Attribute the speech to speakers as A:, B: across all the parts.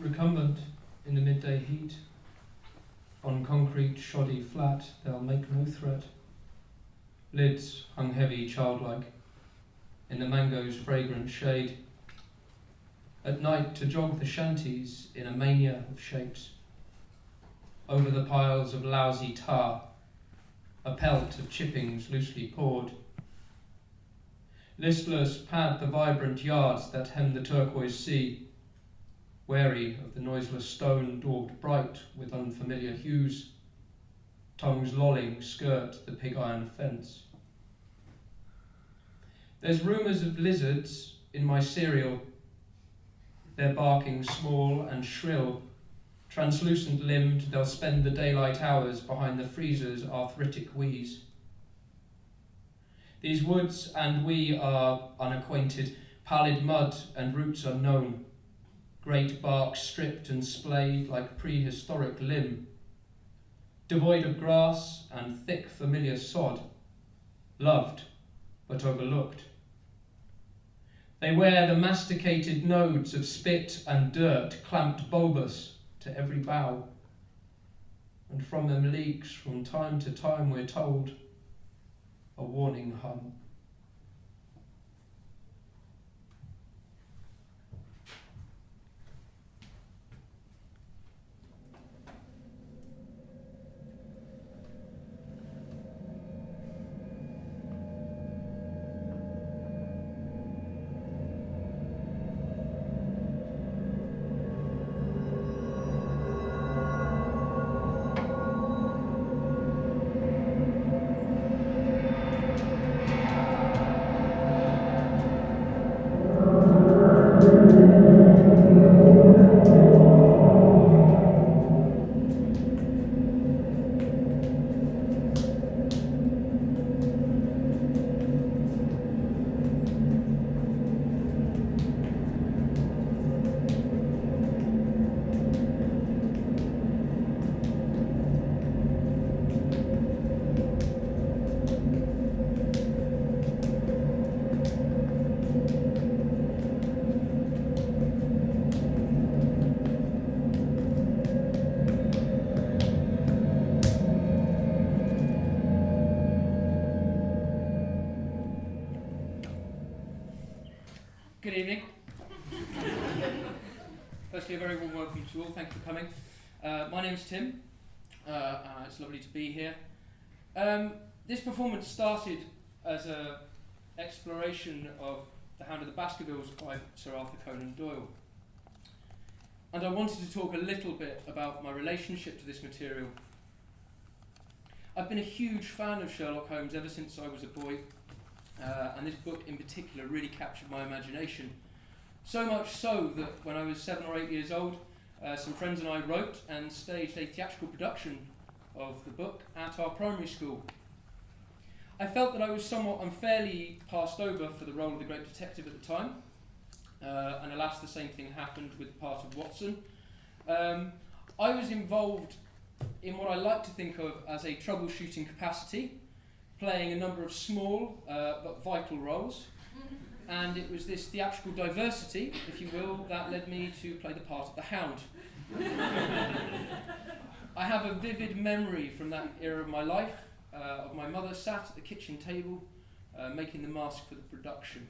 A: Recumbent in the midday heat, on concrete shoddy flat, they'll make no threat. Lids hung heavy, childlike, in the mango's fragrant shade. At night to jog the shanties in a mania of shapes. Over the piles of lousy tar, a pelt of chippings loosely poured. Listless pad the vibrant yards that hem the turquoise sea, wary of the noiseless stone daubed bright with unfamiliar hues, tongues lolling skirt the pig-iron fence. There's rumours of lizards in my cereal, their barking small and shrill. Translucent limbed, they'll spend the daylight hours behind the freezer's arthritic wheeze. These woods and we are unacquainted, pallid mud and roots unknown, great bark stripped and splayed like prehistoric limb, devoid of grass and thick familiar sod, loved but overlooked. They wear the masticated nodes of spit and dirt clamped bulbous to every bough, and from them leaks from time to time, we're told, a warning hum.
B: Good evening. Firstly, a very warm welcome to you all. Thank you for coming. My name's Tim. It's lovely to be here. This performance started as an exploration of The Hound of the Baskervilles by Sir Arthur Conan Doyle. And I wanted to talk a little bit about my relationship to this material. I've been a huge fan of Sherlock Holmes ever since I was a boy. And this book in particular really captured my imagination. So much so that when I was 7 or 8 years old, some friends and I wrote and staged a theatrical production of the book at our primary school. I felt that I was somewhat unfairly passed over for the role of the great detective at the time, and alas the same thing happened with the part of Watson. I was involved in what I like to think of as a troubleshooting capacity, playing a number of small but vital roles, and it was this theatrical diversity, if you will, that led me to play the part of the Hound. I have a vivid memory from that era of my life of my mother sat at the kitchen table making the mask for the production,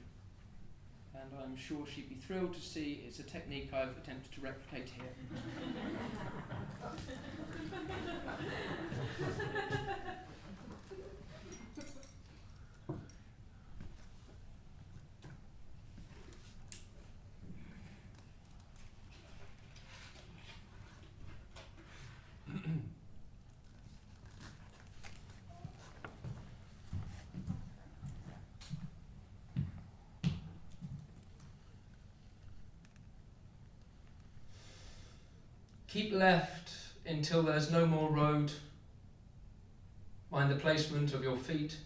B: and I'm sure she'd be thrilled to see it's a technique I've attempted to replicate here.
A: Keep left until there's no more road. Mind the placement of your feet.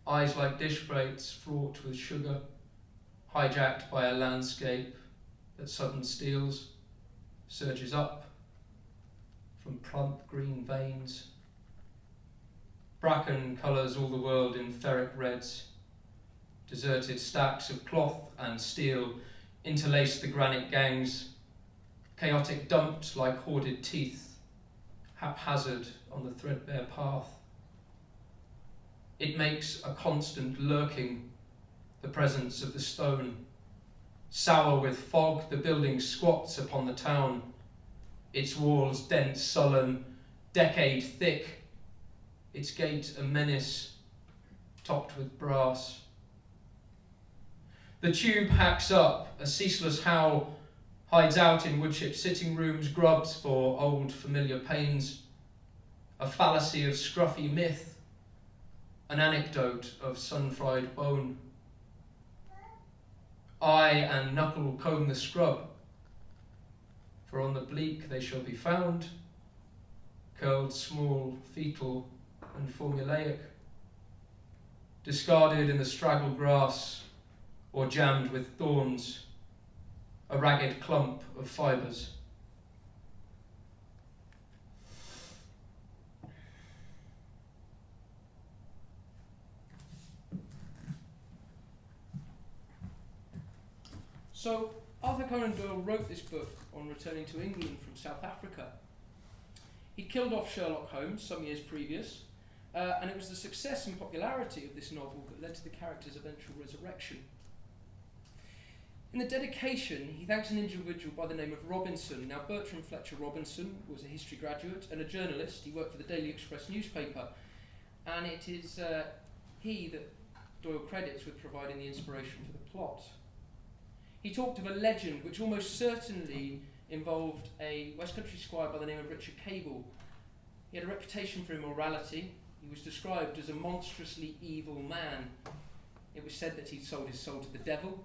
A: Eyes like dish plates fraught with sugar, hijacked by a landscape that sudden steals, surges up from plump green veins. Bracken colours all the world in ferric reds. Deserted stacks of cloth and steel interlace the granite gangs. chaotic dumped like hoarded teeth, haphazard on the threadbare path. It makes a constant lurking, the presence of the stone. Sour with fog, the building squats upon the town, its walls dense, sullen, decade thick, its gate a menace, topped with brass. The tube hacks up, a ceaseless howl, hides out in woodchip sitting rooms, grubs for old familiar pains, a fallacy of scruffy myth, an anecdote of sun-fried bone. Eye and knuckle comb the scrub, for on the bleak they shall be found, curled small, fetal and formulaic, discarded in the straggle grass or jammed with thorns, a ragged clump of fibres.
B: So, Arthur Conan Doyle wrote this book on returning to England from South Africa. He killed off Sherlock Holmes some years previous, and it was the success and popularity of this novel that led to the character's eventual resurrection. In the dedication, he thanks an individual by the name of Robinson. Now, Bertram Fletcher Robinson was a history graduate and a journalist. He worked for the Daily Express newspaper, and it is he that Doyle credits with providing the inspiration for the plot. He talked of a legend which almost certainly involved a West Country squire by the name of Richard Cable. He had a reputation for immorality. He was described as a monstrously evil man. It was said that he'd sold his soul to the devil,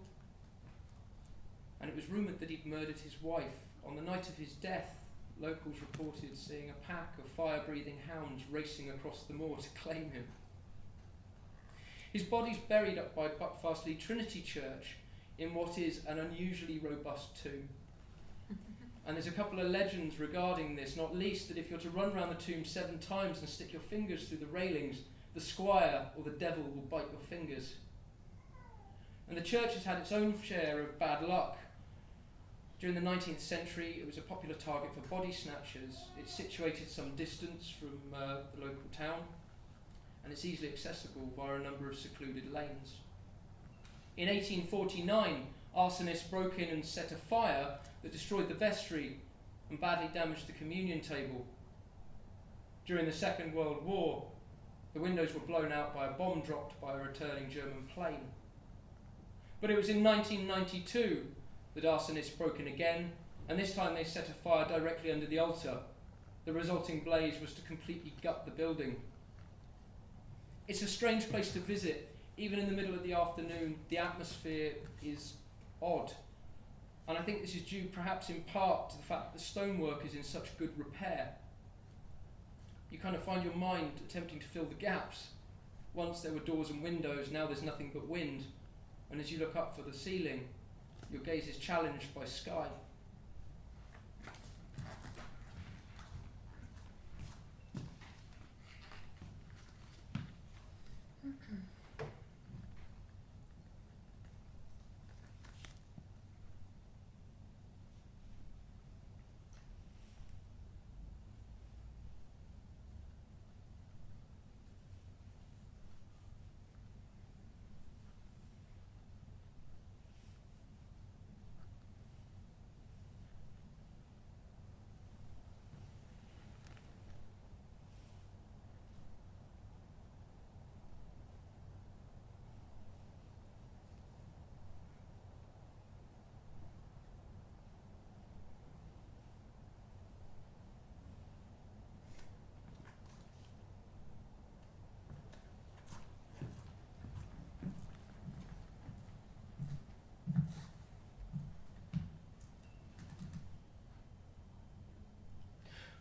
B: and it was rumoured that he'd murdered his wife. On the night of his death, locals reported seeing a pack of fire-breathing hounds racing across the moor to claim him. His body's buried up by Buckfastleigh Trinity Church in what is an unusually robust tomb. And there's a couple of legends regarding this, not least that if you're to run round the tomb 7 times and stick your fingers through the railings, the squire or the devil will bite your fingers. And the church has had its own share of bad luck. During the 19th century, it was a popular target for body snatchers. It's situated some distance from the local town, and it's easily accessible via a number of secluded lanes. In 1849, arsonists broke in and set a fire that destroyed the vestry and badly damaged the communion table. During the Second World War, the windows were blown out by a bomb dropped by a returning German plane. But it was in 1992 that arsonists broke in again, and this time they set a fire directly under the altar. The resulting blaze was to completely gut the building. It's a strange place to visit. Even in the middle of the afternoon, the atmosphere is odd. And I think this is due perhaps in part to the fact that the stonework is in such good repair. You kind of find your mind attempting to fill the gaps. Once there were doors and windows, now there's nothing but wind. And as you look up for the ceiling, your gaze is challenged by sky.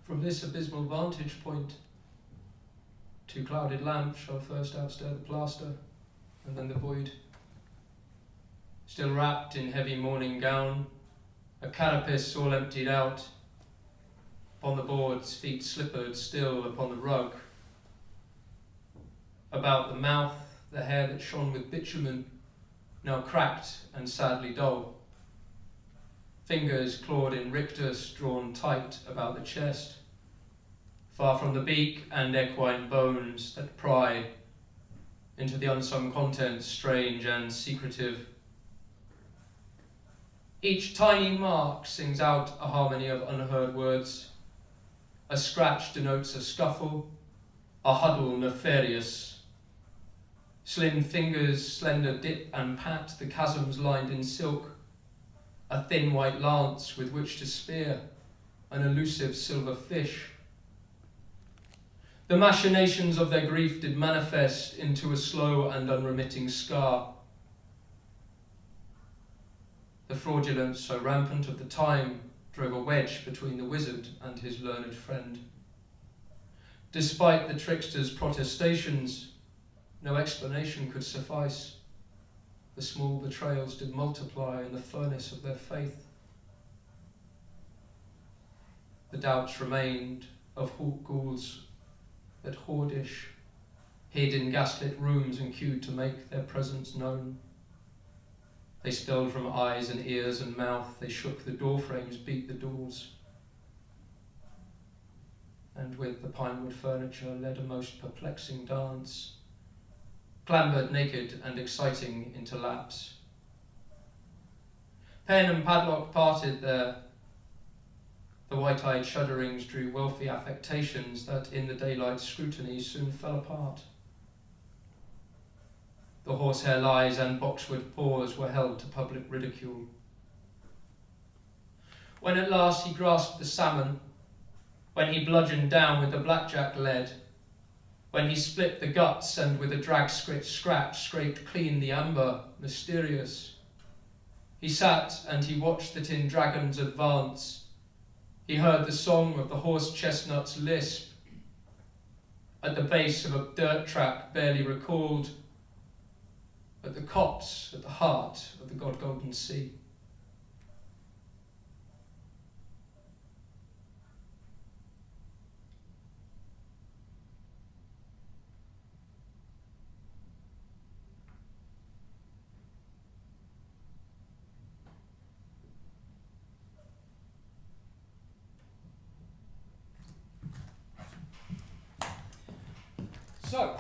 A: From this abysmal vantage point, 2 clouded lamps shall first outstare the plaster, and then the void. Still wrapped in heavy mourning gown, a carapace all emptied out, upon the boards, feet slippered still upon the rug. About the mouth, the hair that shone with bitumen, now cracked and sadly dull. fingers clawed in rictus drawn tight about the chest, far from the beak and equine bones that pry into the unsung contents, strange and secretive. Each tiny mark sings out a harmony of unheard words. A scratch denotes a scuffle, a huddle nefarious. Slim fingers, slender dip and pat the chasms lined in silk, a thin white lance with which to spear an elusive silver fish. The machinations of their grief did manifest into a slow and unremitting scar. The fraudulence so rampant of the time drove a wedge between the wizard and his learned friend. Despite the trickster's protestations, no explanation could suffice. The small betrayals did multiply in the furnace of their faith. The doubts remained of hawk ghouls that hoardish, hid in gaslit rooms and queued to make their presence known. They spilled from eyes and ears and mouth, they shook the door frames, beat the doors, and with the pinewood furniture led a most perplexing dance, clambered naked and exciting into laps. Pen and padlock parted there. The white-eyed shudderings drew wealthy affectations that in the daylight scrutiny soon fell apart. The horsehair lies and boxwood paws were held to public ridicule. When at last he grasped the salmon, when he bludgeoned down with the blackjack lead, when he split the guts and with a drag scratch scraped clean the amber, mysterious, he sat and he watched the tin dragons advance. He heard the song of the horse chestnut's lisp at the base of a dirt track barely recalled, at the copse at the heart of the God-golden sea.
B: So,